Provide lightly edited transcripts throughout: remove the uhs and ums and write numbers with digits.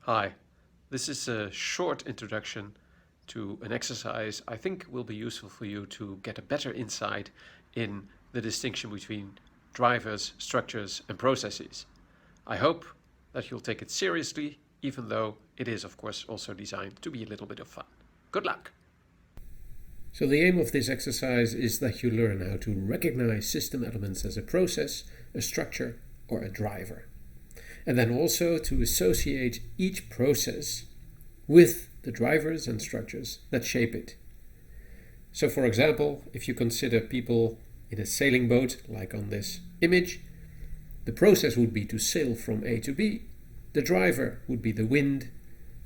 Hi, this is a short introduction to an exercise I think will be useful for you to get a better insight in the distinction between drivers, structures, and processes. I hope that you'll take it seriously, even though it is, of course, also designed to be a little bit of fun. Good luck! So the aim of this exercise is that you learn how to recognize system elements as a process, a structure, or a driver. And then also to associate each process with the drivers and structures that shape it. So for example, if you consider people in a sailing boat, like on this image, the process would be to sail from A to B, the driver would be the wind,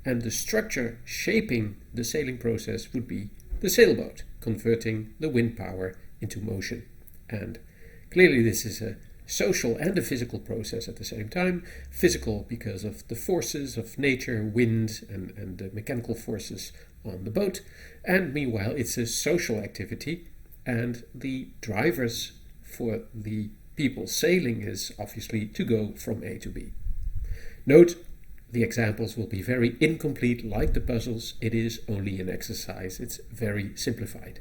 and the structure shaping the sailing process would be the sailboat, converting the wind power into motion. And clearly this is a social and a physical process at the same time. Physical because of the forces of nature, wind and the mechanical forces on the boat. And meanwhile it's a social activity, and the drivers for the people sailing is obviously to go from A to B. Note, the examples will be very incomplete like the puzzles. It is only an exercise. It's very simplified.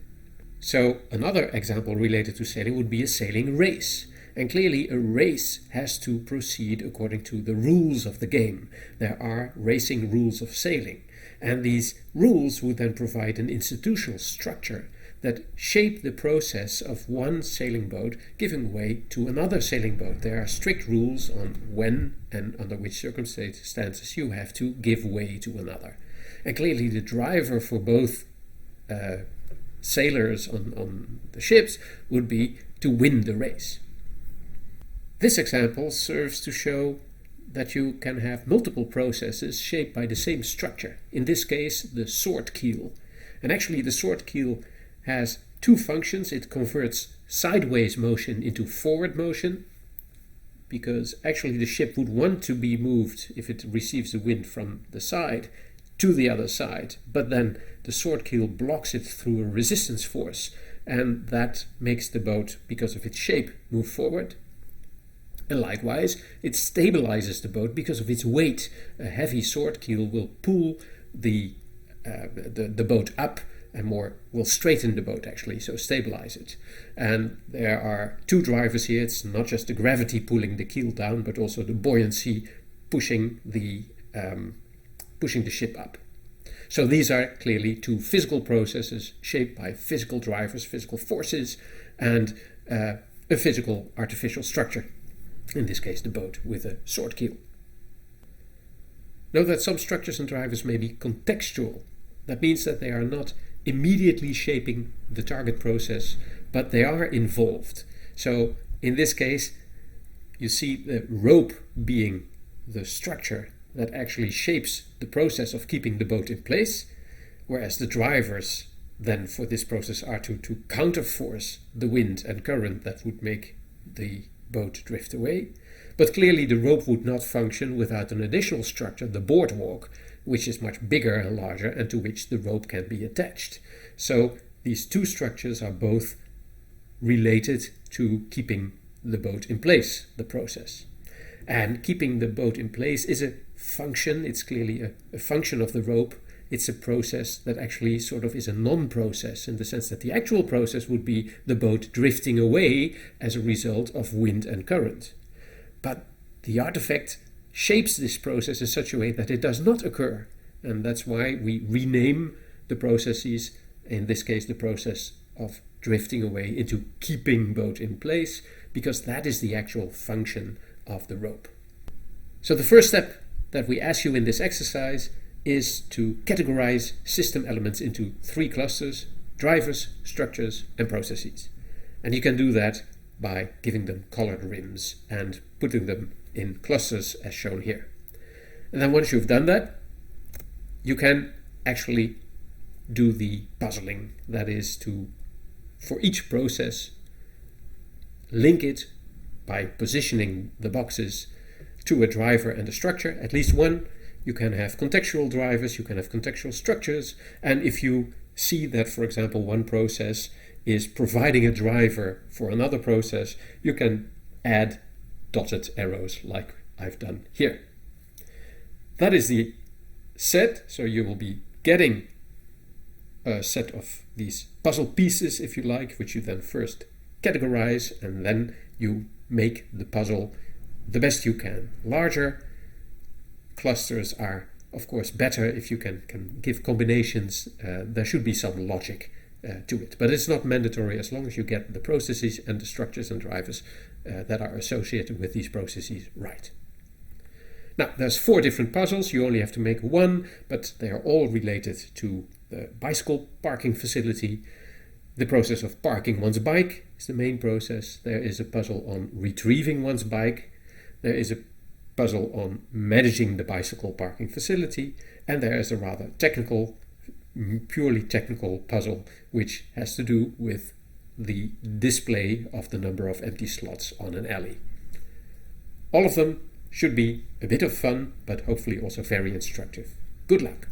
So another example related to sailing would be a sailing race. And clearly a race has to proceed according to the rules of the game. There are racing rules of sailing. And these rules would then provide an institutional structure that shape the process of one sailing boat giving way to another sailing boat. There are strict rules on when and under which circumstances you have to give way to another. And clearly the driver for both sailors on the ships would be to win the race. This example serves to show that you can have multiple processes shaped by the same structure. In this case, the sword keel. And actually the sword keel has two functions. It converts sideways motion into forward motion, because actually the ship would want to be moved, if it receives the wind from the side, to the other side. But then the sword keel blocks it through a resistance force, and that makes the boat, because of its shape, move forward. And likewise, it stabilizes the boat because of its weight. A heavy sword keel will pull the boat up, and more will straighten the boat actually, so stabilize it. And there are two drivers here. It's not just the gravity pulling the keel down, but also the buoyancy pushing the ship up. So these are clearly two physical processes shaped by physical drivers, physical forces, and a physical artificial structure. In this case, the boat with a sword keel. Note that some structures and drivers may be contextual. That means that they are not immediately shaping the target process, but they are involved. So in this case, you see the rope being the structure that actually shapes the process of keeping the boat in place, whereas the drivers then for this process are to counterforce the wind and current that would make the boat drift away. But clearly the rope would not function without an additional structure, the boardwalk, which is much bigger and larger, and to which the rope can be attached. So these two structures are both related to keeping the boat in place, the process. And keeping the boat in place is a function. It's clearly a function of the rope. It's a process that actually sort of is a non-process, in the sense that the actual process would be the boat drifting away as a result of wind and current. But the artifact shapes this process in such a way that it does not occur. And that's why we rename the processes, in this case the process of drifting away, into keeping boat in place, because that is the actual function of the rope. So the first step that we ask you in this exercise is to categorize system elements into three clusters: drivers, structures, and processes. And you can do that by giving them colored rims and putting them in clusters as shown here. And then once you've done that, you can actually do the puzzling. That is to, for each process, link it by positioning the boxes to a driver and a structure, at least one. You can have contextual drivers, you can have contextual structures, and if you see that, for example, one process is providing a driver for another process, you can add dotted arrows like I've done here. That is the set. So you will be getting a set of these puzzle pieces, if you like, which you then first categorize, and then you make the puzzle the best you can. Larger clusters are, of course, better if you can give combinations. There should be some logic to it, but it's not mandatory as long as you get the processes and the structures and drivers that are associated with these processes right. Now, there's 4 different puzzles. You only have to make one, but they are all related to the bicycle parking facility. The process of parking one's bike is the main process. There is a puzzle on retrieving one's bike. There is a puzzle on managing the bicycle parking facility. And there is a rather technical, purely technical puzzle, which has to do with the display of the number of empty slots on an alley. All of them should be a bit of fun, but hopefully also very instructive. Good luck!